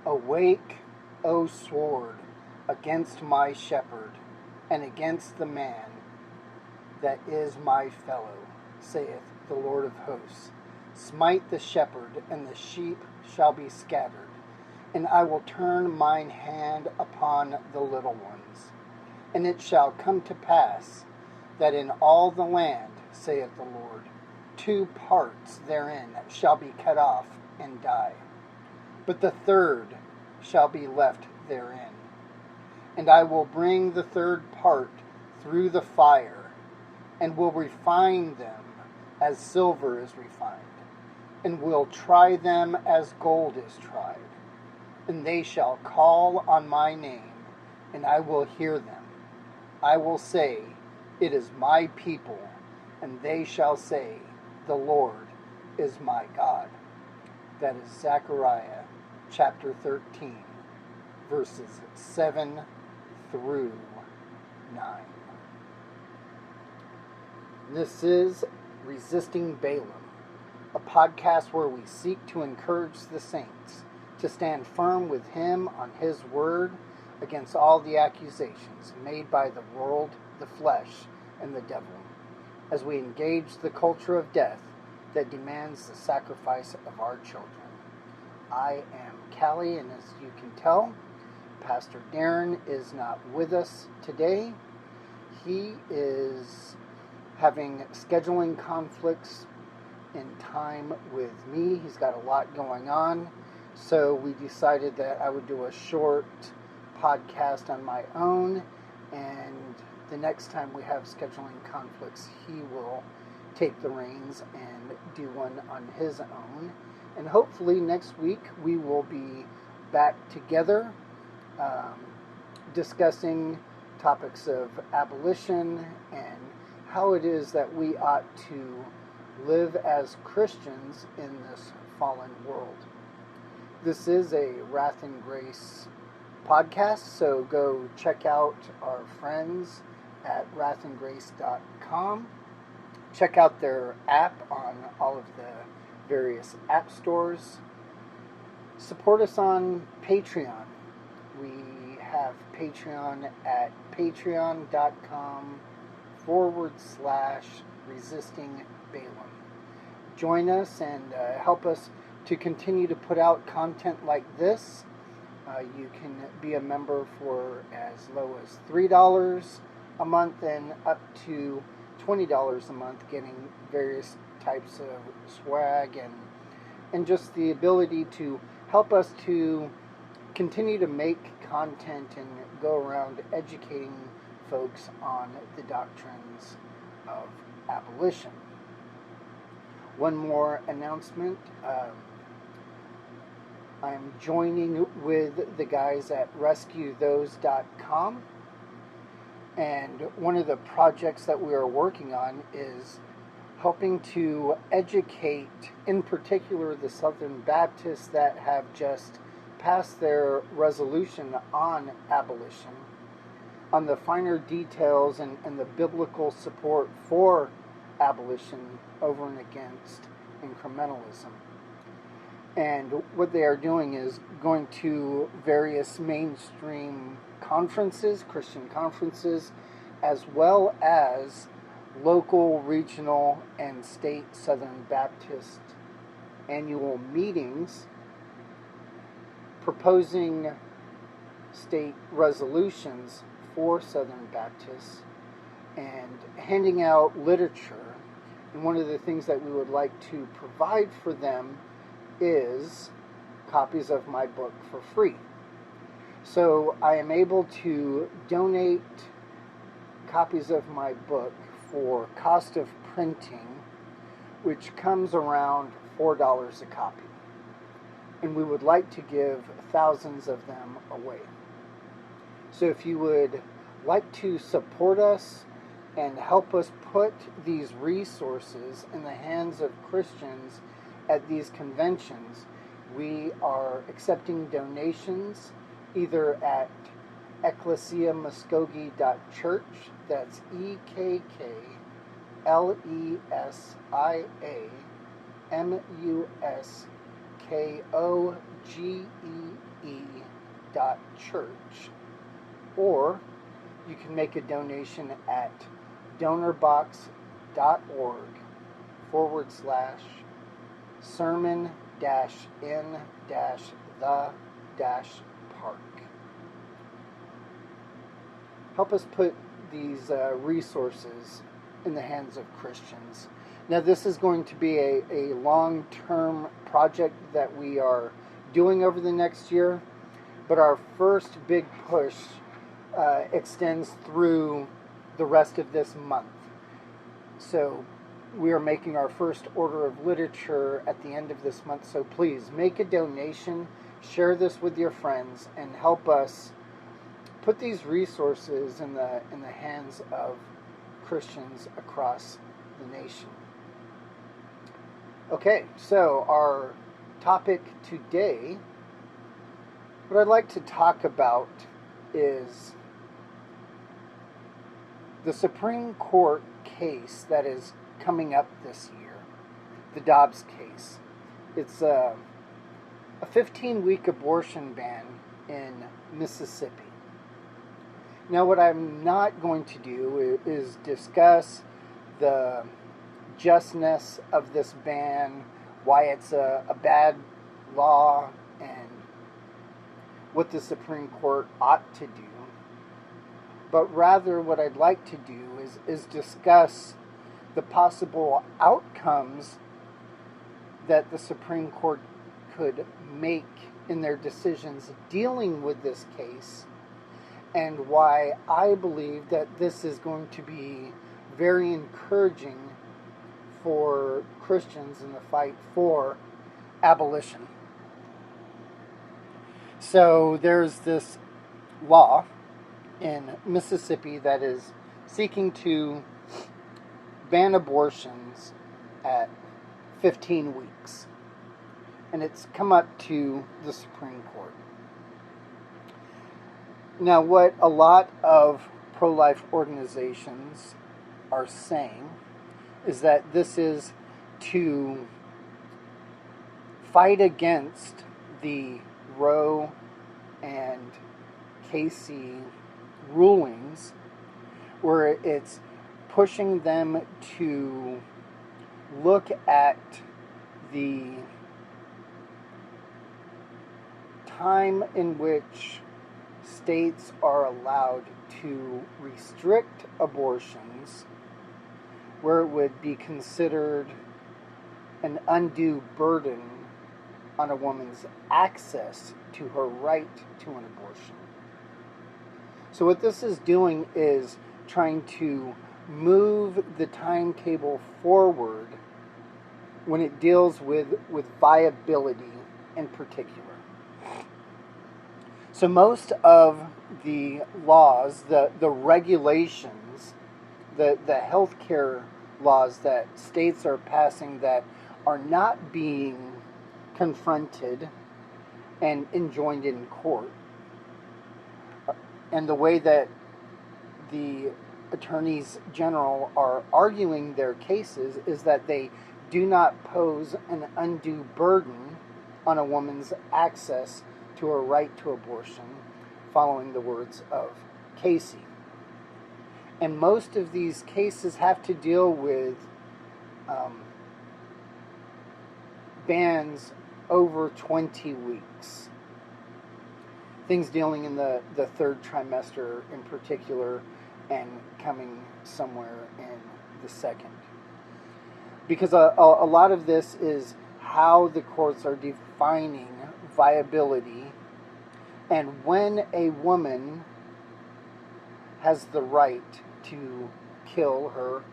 Awake, O sword, against my shepherd, and against the man that is my fellow, saith the Lord of hosts. Smite the shepherd, and the sheep shall be scattered, and I will turn mine hand upon the little ones. And it shall come to pass that in all the land, saith the Lord, 2 parts therein shall be cut off and die, but the third shall be left therein. And I will bring the third part through the fire, and will refine them as silver is refined, and will try them as gold is tried. And they shall call on my name, and I will hear them. I will say, it is my people, and they shall say, the Lord is my God. That is Zechariah chapter 13, verses 7 through 9. This is Resisting Balaam, a podcast where we seek to encourage the saints to stand firm with him on his word against all the accusations made by the world, the flesh, and the devil, as we engage the culture of death that demands the sacrifice of our children. I am Callie, and as you can tell, Pastor Darren is not with us today. He is having scheduling conflicts in time with me. He's got a lot going on, so we decided that I would do a short podcast on my own, and the next time we have scheduling conflicts, he will take the reins and do one on his own. And hopefully next week we will be back together discussing topics of abolition and how it is that we ought to live as Christians in this fallen world. This is a Wrath and Grace podcast, so go check out our friends at wrathandgrace.com. Check out their app on all of the various app stores. Support us on Patreon. We have Patreon at patreon.com/resisting Balaam. Join us and help us to continue to put out content like this. You can be a member for as low as $3 a month and up to $20 a month, getting various types of swag and just the ability to help us to continue to make content and go around educating folks on the doctrines of abolition. One more announcement. I'm joining with the guys at rescuethose.com, and one of the projects that we are working on is helping to educate, in particular, the Southern Baptists that have just passed their resolution on abolition, on the finer details and the biblical support for abolition over and against incrementalism. And what they are doing is going to various mainstream conferences, Christian conferences, as well as local, regional, and state Southern Baptist annual meetings, proposing state resolutions for Southern Baptists and handing out literature. And one of the things that we would like to provide for them is copies of my book for free. So I am able to donate copies of my book for cost of printing, which comes around $4 a copy. and we would like to give thousands of them away. So if you would like to support us and help us put these resources in the hands of Christians at these conventions, we are accepting donations either at ecclesiamuskogee.church, that's EKKLESIAMUSKOGEE.church, or you can make a donation at donorbox.org/sermon-in-the-park. Help us put these resources in the hands of Christians. Now, this is going to be a long-term project that we are doing over the next year, but our first big push extends through the rest of this month. So we are making our first order of literature at the end of this month. So please make a donation, share this with your friends, and help us put these resources in the hands of Christians across the nation. Okay, so our topic today, what I'd like to talk about is the Supreme Court case that is coming up this year, the Dobbs case. It's a 15-week abortion ban in Mississippi. Now, what I'm not going to do is discuss the justness of this ban, why it's a bad law, and what the Supreme Court ought to do. But rather, what I'd like to do is discuss the possible outcomes that the Supreme Court could make in their decisions dealing with this case, and why I believe that this is going to be very encouraging for Christians in the fight for abolition. So there's this law in Mississippi that is seeking to ban abortions at 15 weeks. And it's come up to the Supreme Court. Now, what a lot of pro-life organizations are saying is that this is to fight against the Roe and Casey rulings, where it's pushing them to look at the time in which states are allowed to restrict abortions, where it would be considered an undue burden on a woman's access to her right to an abortion. So what this is doing is trying to move the timetable forward when it deals with viability in particular. So most of the laws, the regulations, the healthcare laws that states are passing that are not being confronted and enjoined in court, and the way that the attorneys general are arguing their cases is that they do not pose an undue burden on a woman's access to her right to abortion, following the words of Casey. And most of these cases have to deal with bans over 20 weeks. Things dealing in the third trimester in particular, and coming somewhere in the second. Because a lot of this is how the courts are defining viability, and when a woman has the right to kill her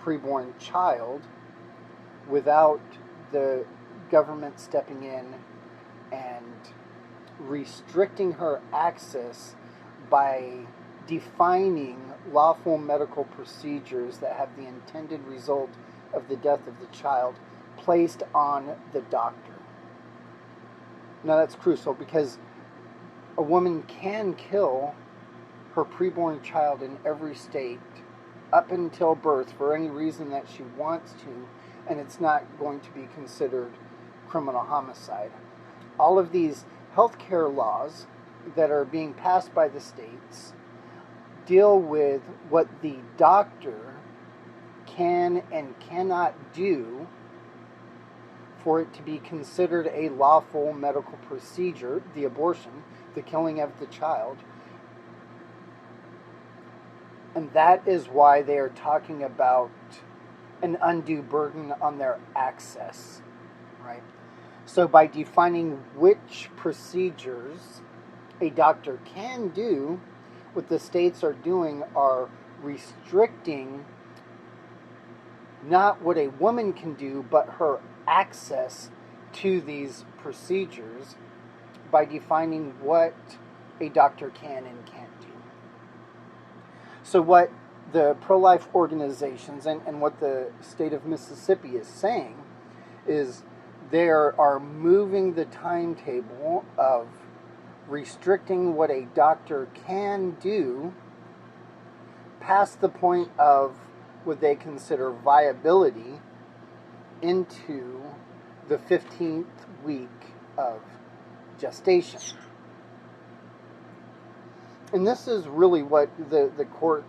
preborn child without the government stepping in and restricting her access by defining lawful medical procedures that have the intended result of the death of the child placed on the doctor. Now that's crucial because a woman can kill her preborn child in every state up until birth for any reason that she wants to, and it's not going to be considered criminal homicide. All of these healthcare laws that are being passed by the states deal with what the doctor can and cannot do for it to be considered a lawful medical procedure, the abortion, the killing of the child. And that is why they are talking about an undue burden on their access, right? So by defining which procedures a doctor can do, what the states are doing are restricting not what a woman can do, but her access to these procedures by defining what a doctor can and can't do. So what the pro-life organizations and what the state of Mississippi is saying is they are moving the timetable of restricting what a doctor can do past the point of what they consider viability into the 15th week of gestation. And this is really what the court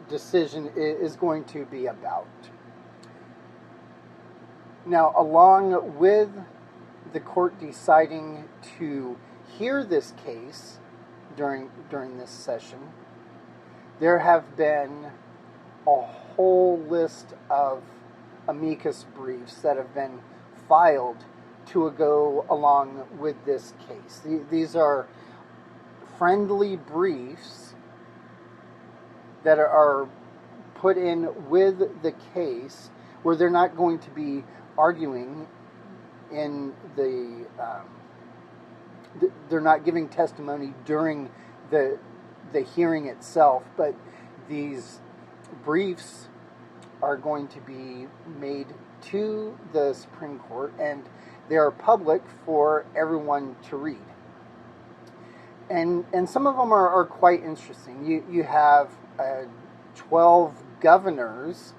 decision is going to be about. Now, along with the court deciding to hear this case during this session, there have been a whole list of amicus briefs that have been filed to go along with this case. These are friendly briefs that are put in with the case where they're not going to be arguing in they're not giving testimony during the hearing itself, but these briefs are going to be made to the Supreme Court, and they are public for everyone to read. And some of them are quite interesting. You have 12 governors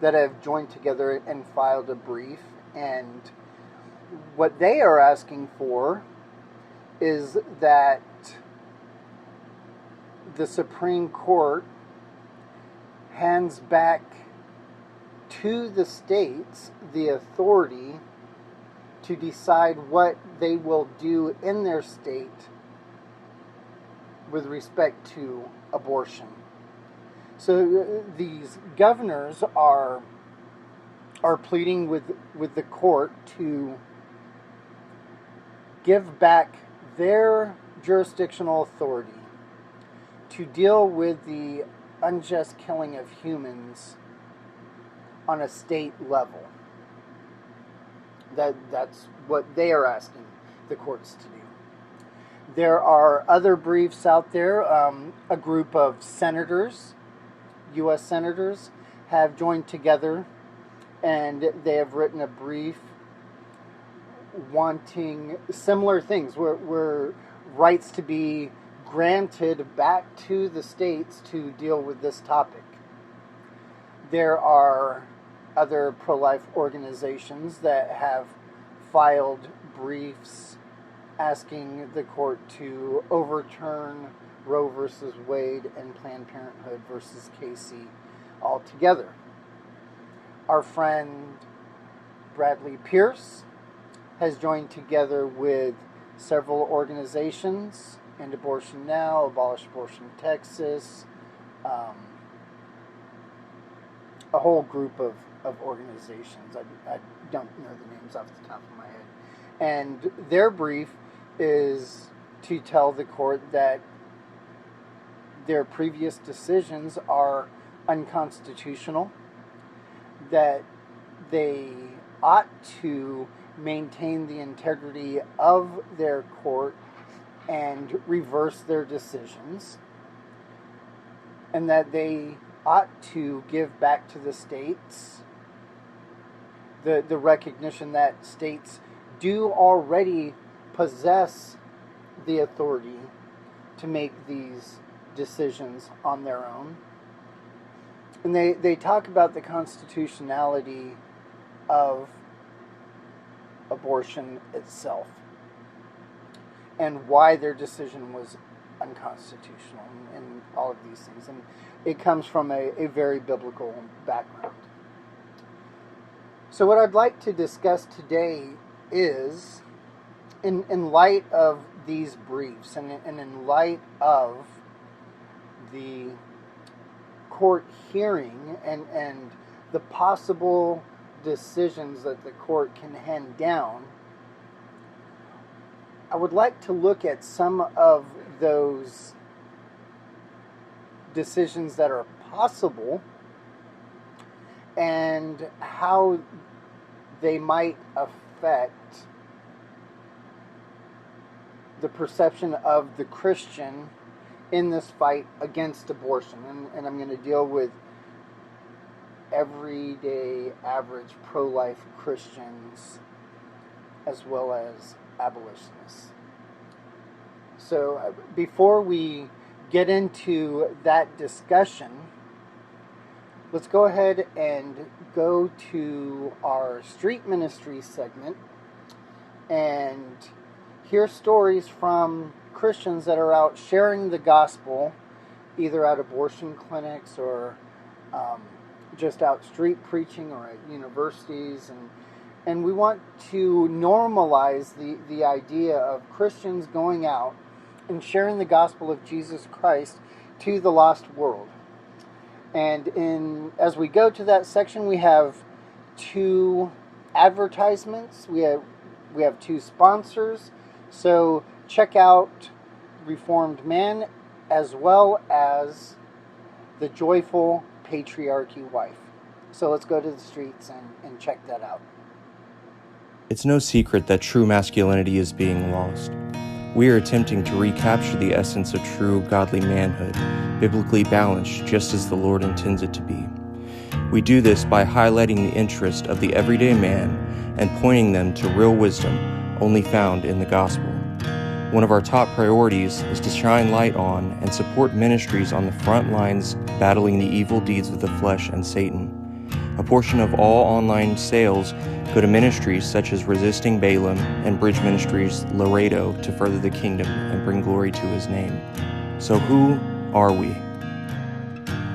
that have joined together and filed a brief, and what they are asking for is that the Supreme Court hands back to the states the authority to decide what they will do in their state with respect to abortion. So these governors are pleading with the court to give back their jurisdictional authority to deal with the unjust killing of humans on a state level. That's what they are asking the courts to do. There are other briefs out there. A group of senators, U.S. senators, have joined together, and they have written a brief wanting similar things, where rights to be granted back to the states to deal with this topic. There are other pro-life organizations that have filed briefs asking the court to overturn Roe versus Wade and Planned Parenthood versus Casey altogether. Our friend Bradley Pierce has joined together with several organizations, End Abortion Now, Abolish Abortion Texas, a whole group of organizations. I don't know the names off the top of my head. And their brief is to tell the court that their previous decisions are unconstitutional, that they ought to maintain the integrity of their court and reverse their decisions, and that they ought to give back to the states the recognition that states do already possess the authority to make these decisions on their own. And they talk about the constitutionality of abortion itself and why their decision was unconstitutional and all of these things. And it comes from a very biblical background. So what I'd like to discuss today is, in light of these briefs and in light of the court hearing and the possible decisions that the court can hand down, I would like to look at some of those decisions that are possible and how they might affect the perception of the Christian in this fight against abortion. And I'm going to deal with everyday, average, pro-life Christians as well as abolitionists. So before we get into that discussion, let's go ahead and go to our street ministry segment and hear stories from Christians that are out sharing the gospel, either at abortion clinics or just out street preaching or at universities. And we want to normalize the idea of Christians going out and sharing the gospel of Jesus Christ to the lost world. And as we go to that section, we have 2 advertisements. We have 2 sponsors. So check out Reformed Man as well as the Joyful Patriarchy Wife. So let's go to the streets and check that out. It's no secret that true masculinity is being lost. We are attempting to recapture the essence of true godly manhood, biblically balanced just as the Lord intends it to be. We do this by highlighting the interest of the everyday man and pointing them to real wisdom only found in the gospel. One of our top priorities is to shine light on and support ministries on the front lines battling the evil deeds of the flesh and Satan. A portion of all online sales go to ministries such as Resisting Balaam and Bridge Ministries Laredo to further the kingdom and bring glory to his name. So who are we?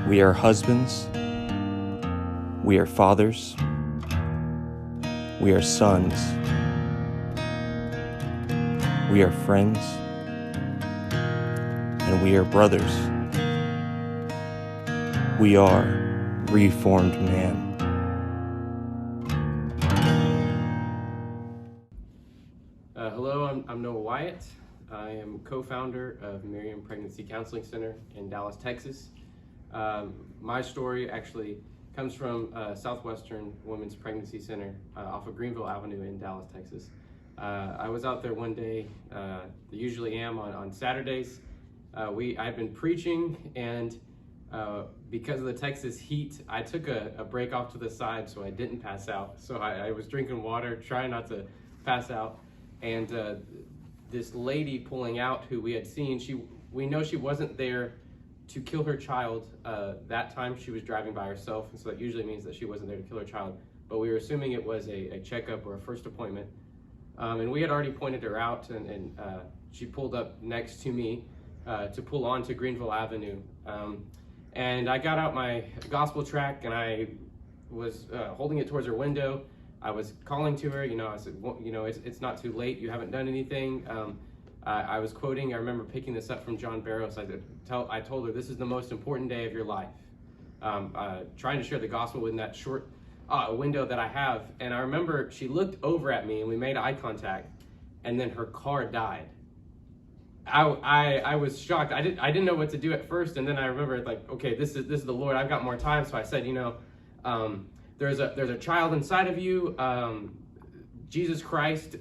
We are husbands. We are fathers. We are sons. We are friends. And we are brothers. We are Reformed Man. Hello, I'm Noah Wyatt. I am co-founder of Miriam Pregnancy Counseling Center in Dallas, Texas. My story actually comes from Southwestern Women's Pregnancy Center off of Greenville Avenue in Dallas, Texas. I was out there one day, usually am on Saturdays. I've been preaching, and because of the Texas heat, I took a break off to the side so I didn't pass out. So I was drinking water, trying not to pass out. And this lady pulling out who we had seen, we know she wasn't there to kill her child. That time she was driving by herself, and so that usually means that she wasn't there to kill her child. But we were assuming it was a checkup or a first appointment. And we had already pointed her out, and she pulled up next to me to pull onto Greenville Avenue. And I got out my gospel tract, and I was holding it towards her window. I was calling to her, I said, well, it's not too late. You haven't done anything. I was quoting, I remember picking this up from John Barrows. I told her, this is the most important day of your life. Trying to share the gospel within that short window that I have. And I remember she looked over at me and we made eye contact, and then her car died. I was shocked. I didn't know what to do at first. And then I remember, like, okay, this is the Lord. I've got more time. So I said, there's a child inside of you. Jesus Christ,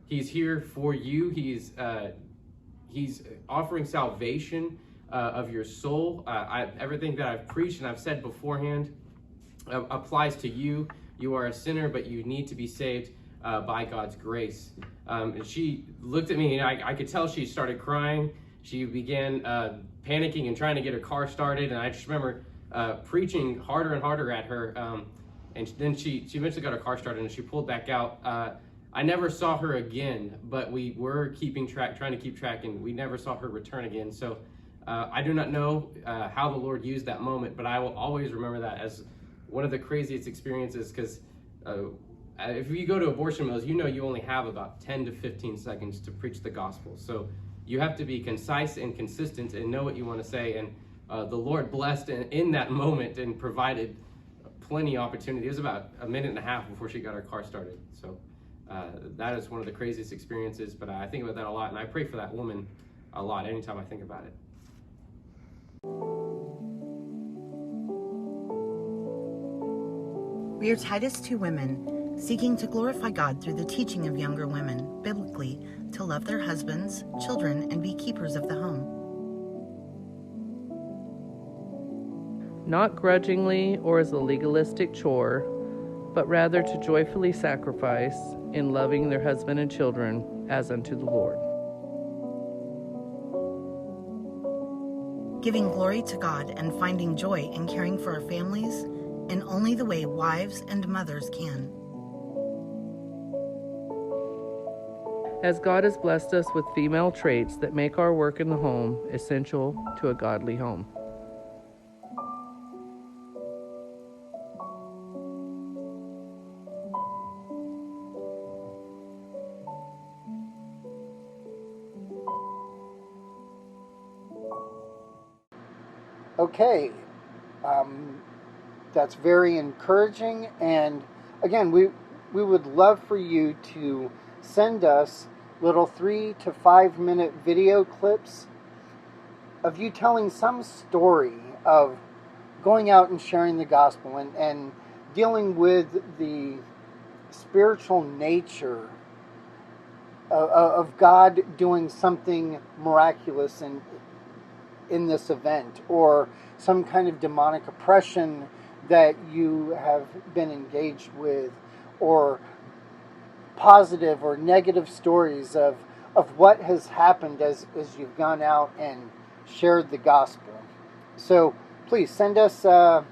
he's here for you. He's offering salvation of your soul. Everything that I've preached and I've said beforehand applies to you. You are a sinner, but you need to be saved by God's grace. And she looked at me, and I could tell she started crying. She began panicking and trying to get her car started, and I just remember preaching harder and harder at her. And then she eventually got her car started, and she pulled back out. I never saw her again, but we were keeping track, trying to keep track, and we never saw her return again. So I do not know how the Lord used that moment, but I will always remember that as one of the craziest experiences, because if you go to abortion mills, you only have about 10 to 15 seconds to preach the gospel. So you have to be concise and consistent and know what you want to say. And the Lord blessed in that moment and provided plenty of opportunity. It was about a minute and a half before she got her car started. So that is one of the craziest experiences, but I think about that a lot, and I pray for that woman a lot anytime I think about it. We are Titus 2 women, seeking to glorify God through the teaching of younger women, biblically, to love their husbands, children, and be keepers of the home. Not grudgingly or as a legalistic chore, but rather to joyfully sacrifice in loving their husband and children as unto the Lord. Giving glory to God and finding joy in caring for our families in only the way wives and mothers can. As God has blessed us with female traits that make our work in the home essential to a godly home. Okay, that's very encouraging, and again, we would love for you to send us little 3 to 5 minute video clips of you telling some story of going out and sharing the gospel and dealing with the spiritual nature of God doing something miraculous in this event, or some kind of demonic oppression that you have been engaged with, or positive or negative stories of what has happened as you've gone out and shared the gospel. So please send us a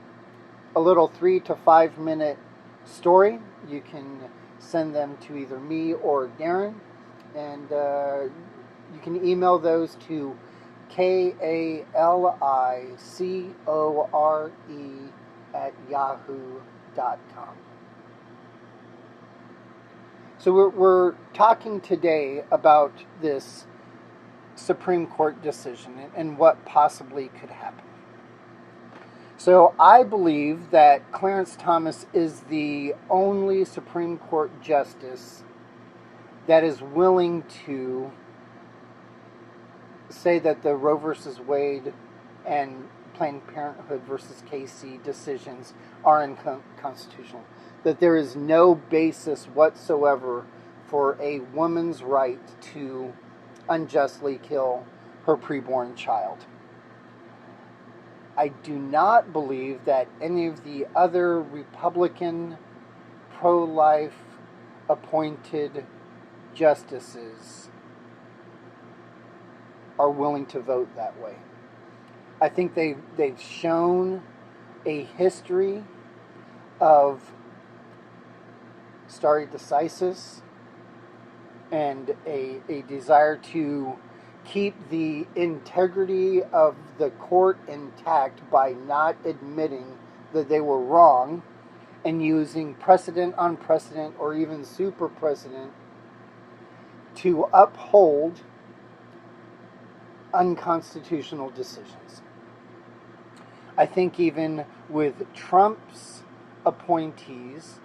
little 3 to 5 minute story. You can send them to either me or Darren, and you can email those to kalicore@yahoo.com. So we're talking today about this Supreme Court decision and what possibly could happen. So I believe that Clarence Thomas is the only Supreme Court justice that is willing to say that the Roe versus Wade and Planned Parenthood versus Casey decisions are unconstitutional. That there is no basis whatsoever for a woman's right to unjustly kill her preborn child. I do not believe that any of the other Republican pro-life appointed justices are willing to vote that way. I think they've shown a history of stare decisis and a desire to keep the integrity of the court intact by not admitting that they were wrong and using precedent on precedent or even super precedent to uphold unconstitutional decisions. I think even with Trump's appointees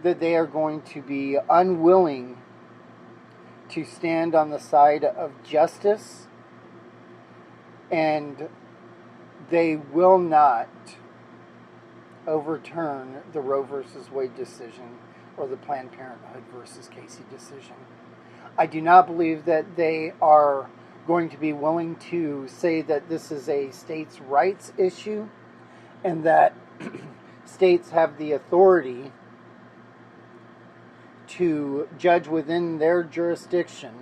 that they are going to be unwilling to stand on the side of justice, and they will not overturn the Roe versus Wade decision or the Planned Parenthood versus Casey decision. I do not believe that they are going to be willing to say that this is a states' rights issue and that states have the authority to judge within their jurisdiction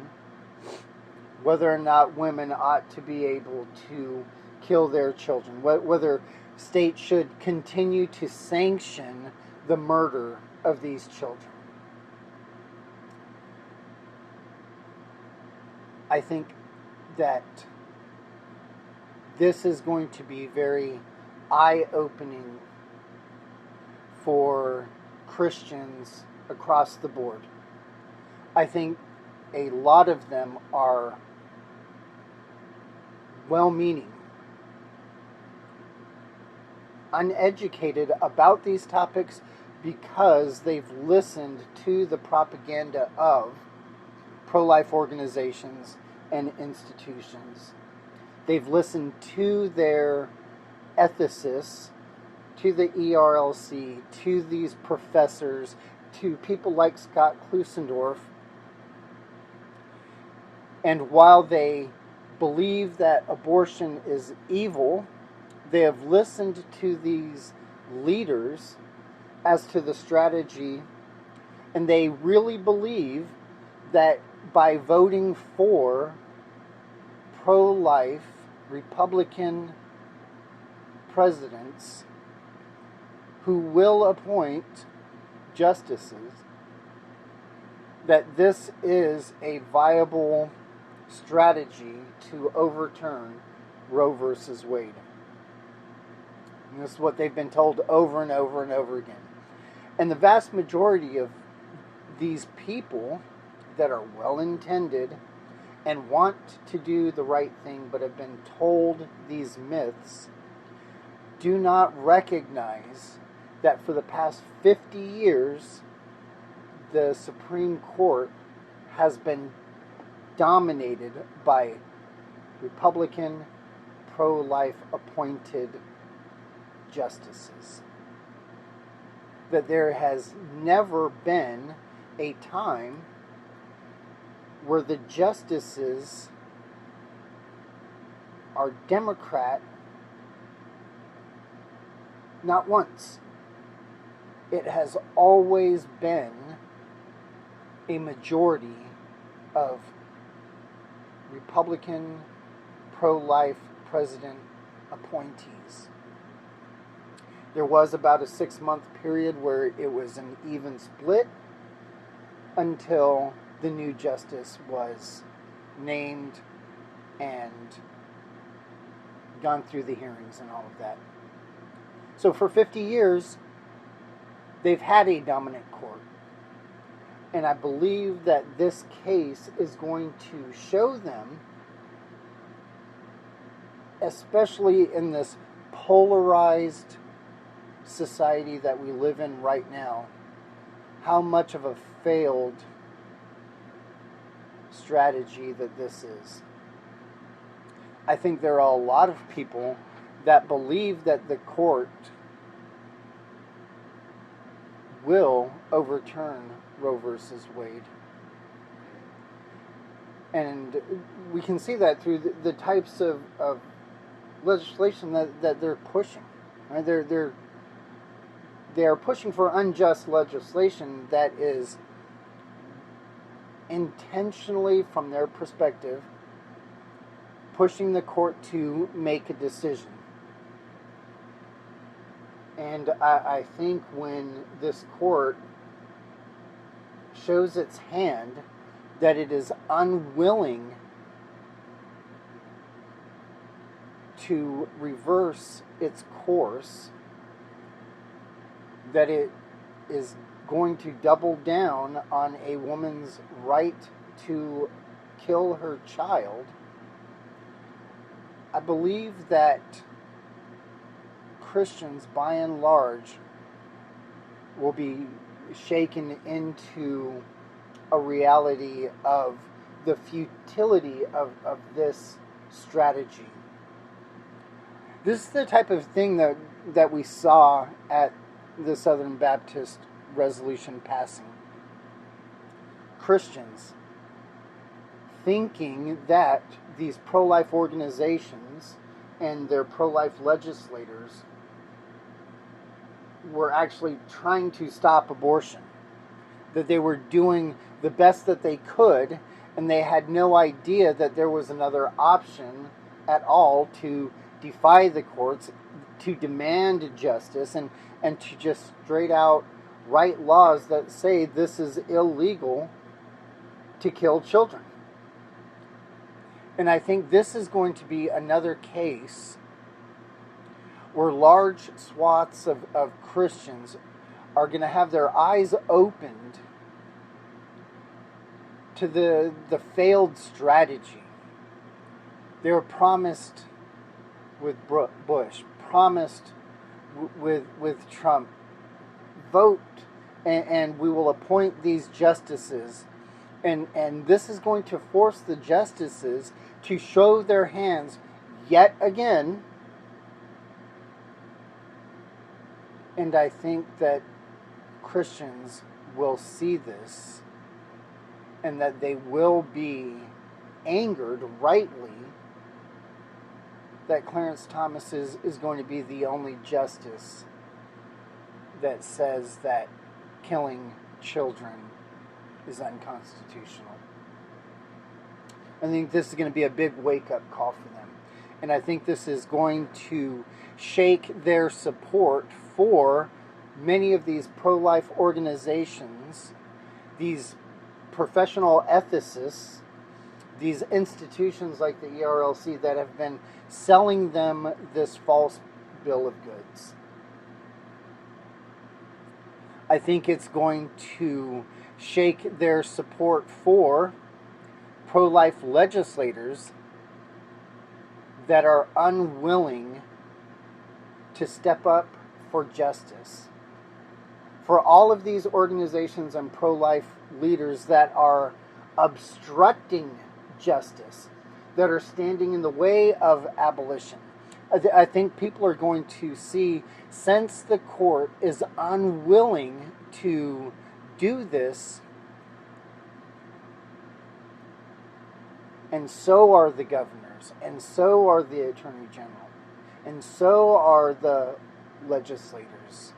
whether or not women ought to be able to kill their children, whether states should continue to sanction the murder of these children. I think that this is going to be very eye-opening for Christians across the board. I think a lot of them are well-meaning, uneducated about these topics because they've listened to the propaganda of pro-life organizations and institutions. They've listened to their ethicists, to the ERLC, to these professors, to people like Scott Klusendorf. And while they believe that abortion is evil, they have listened to these leaders as to the strategy, and they really believe that by voting for pro-life Republican presidents who will appoint justices, that this is a viable strategy to overturn Roe versus Wade. And this is what they've been told over and over and over again. And the vast majority of these people that are well-intended and want to do the right thing but have been told these myths do not recognize that for the past 50 years the Supreme Court has been dominated by Republican pro-life appointed justices. That there has never been a time where the justices are Democrat, not once. It has always been a majority of Republican pro-life president appointees. There was about a 6-month period where it was an even split until the new justice was named and gone through the hearings and all of that. So for 50 years, they've had a dominant court. And I believe that this case is going to show them, especially in this polarized society that we live in right now, how much of a failed strategy that this is. I think there are a lot of people that believe that the court will overturn Roe versus Wade. And we can see that through the types of legislation that they're pushing. Right? They are pushing for unjust legislation that is intentionally, from their perspective, pushing the court to make a decision. And I think when this court shows its hand that it is unwilling to reverse its course, that it is going to double down on a woman's right to kill her child, I believe that Christians, by and large, will be shaken into a reality of the futility of this strategy. This is the type of thing that we saw at the Southern Baptist resolution passing. Christians thinking that these pro-life organizations and their pro-life legislators were actually trying to stop abortion, that they were doing the best that they could, and they had no idea that there was another option at all to defy the courts, to demand justice, and to just straight out write laws that say this is illegal to kill children. And I think this is going to be another case where large swaths of Christians are going to have their eyes opened to the failed strategy. They were promised with Bush, promised with Trump, vote and we will appoint these justices. And this is going to force the justices to show their hands yet again. And I think that Christians will see this and that they will be angered rightly that Clarence Thomas is going to be the only justice that says that killing children is unconstitutional. I think this is going to be a big wake-up call for them. And I think this is going to shake their support for many of these pro-life organizations, these professional ethicists, these institutions like the ERLC that have been selling them this false bill of goods. I think it's going to shake their support for pro-life legislators that are unwilling to step up for justice. For all of these organizations and pro-life leaders that are obstructing justice, that are standing in the way of abolition, I think people are going to see, since the court is unwilling to do this, and so are the governors, and so are the attorney general, and so are the legislators.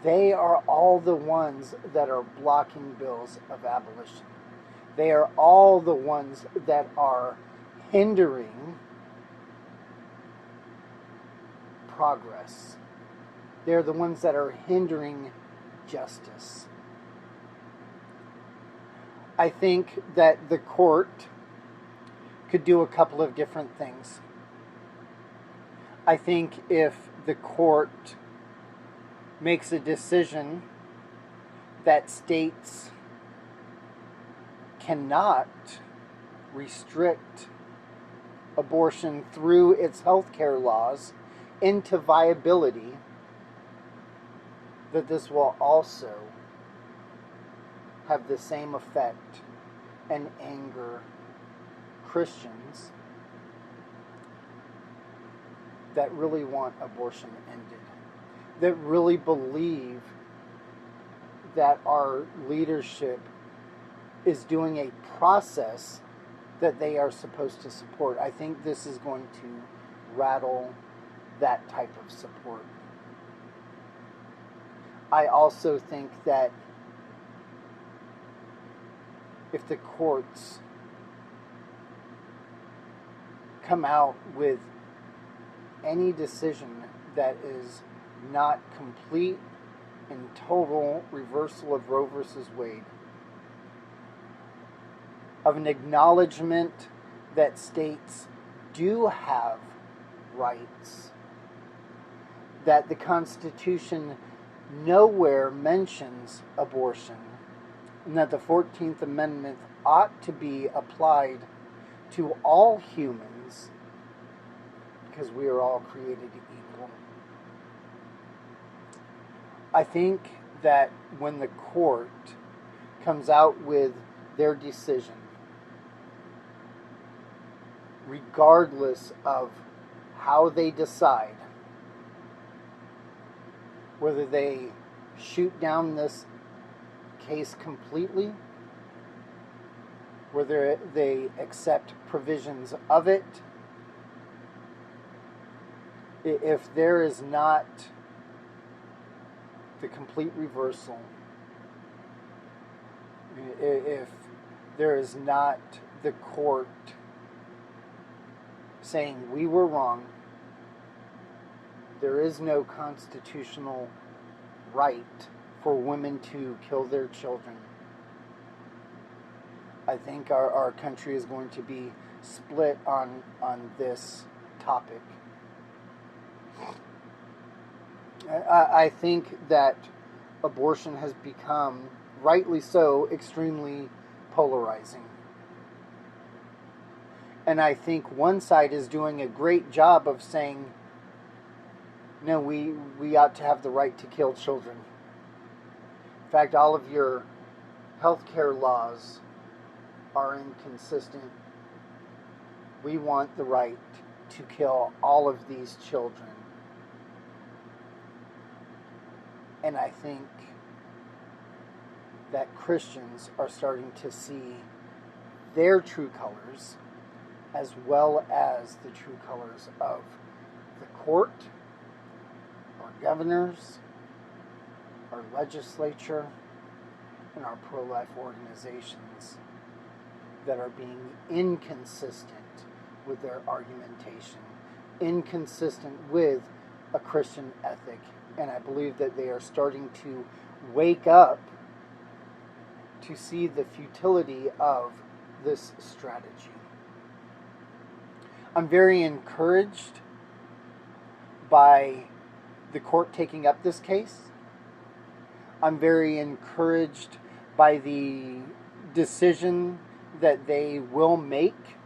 They are all the ones that are blocking bills of abolition. They are all the ones that are hindering progress. They're the ones that are hindering justice. I think that the court could do a couple of different things. I think if the court makes a decision that states cannot restrict abortion through its healthcare laws into viability, that this will also have the same effect and anger Christians that really want abortion ended, that really believe that our leadership is doing a process that they are supposed to support. I think this is going to rattle that type of support. I also think that if the courts come out with any decision that is not complete and total reversal of Roe versus Wade, of an acknowledgement that states do have rights, that the Constitution nowhere mentions abortion, and that the 14th Amendment ought to be applied to all humans because we are all created equal. I think that when the court comes out with their decision, regardless of how they decide, whether they shoot down this case completely, whether they accept provisions of it, if there is not the complete reversal, if there is not the court saying we were wrong, there is no constitutional right for women to kill their children, I think our country is going to be split on this topic. I think that abortion has become, rightly so, extremely polarizing. And I think one side is doing a great job of saying, no, we ought to have the right to kill children. In fact, all of your healthcare laws are inconsistent. We want the right to kill all of these children. And I think that Christians are starting to see their true colors as well as the true colors of the court, our governors, our legislature, and our pro-life organizations that are being inconsistent with their argumentation, inconsistent with a Christian ethic. And I believe that they are starting to wake up to see the futility of this strategy. I'm very encouraged by the court taking up this case. I'm very encouraged by the decision that they will make,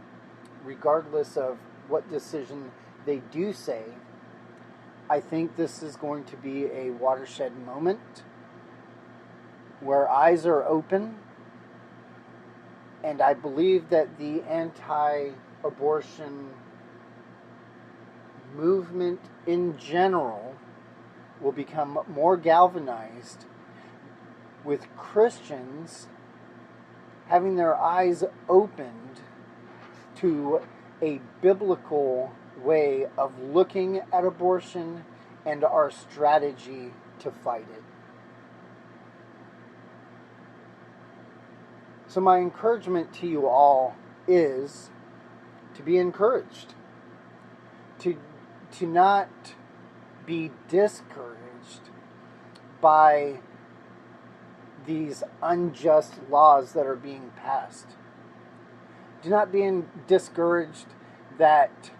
regardless of what decision they do say. I think this is going to be a watershed moment where eyes are open, and I believe that the anti-abortion movement in general will become more galvanized, with Christians having their eyes opened to a biblical way of looking at abortion and our strategy to fight it. So my encouragement to you all is to be encouraged, to not be discouraged by these unjust laws that are being passed. Do not be discouraged that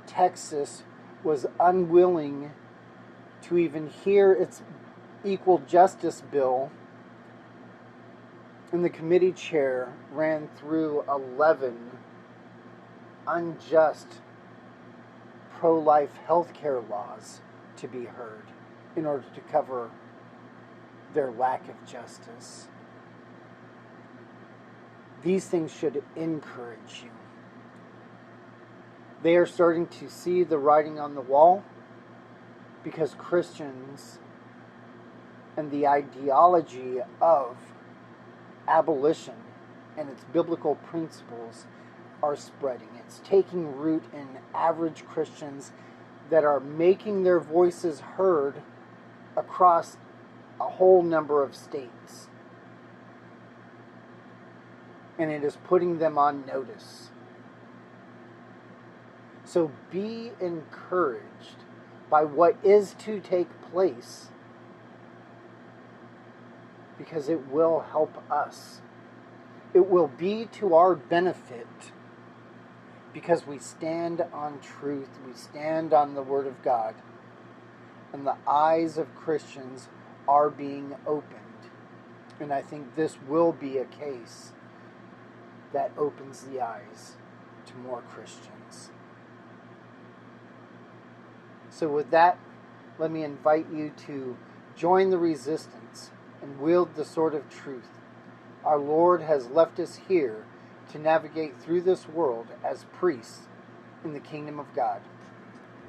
Texas was unwilling to even hear its equal justice bill, and the committee chair ran through 11 unjust pro-life health care laws to be heard in order to cover their lack of justice. These things should encourage you. They are starting to see the writing on the wall because Christians and the ideology of abolition and its biblical principles are spreading. It's taking root in average Christians that are making their voices heard across a whole number of states. And it is putting them on notice. So be encouraged by what is to take place, because it will help us. It will be to our benefit because we stand on truth, we stand on the Word of God, and the eyes of Christians are being opened. And I think this will be a case that opens the eyes to more Christians. So with that, let me invite you to join the resistance and wield the sword of truth. Our Lord has left us here to navigate through this world as priests in the kingdom of God.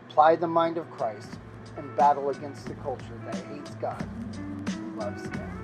Apply the mind of Christ and battle against the culture that hates God and loves death.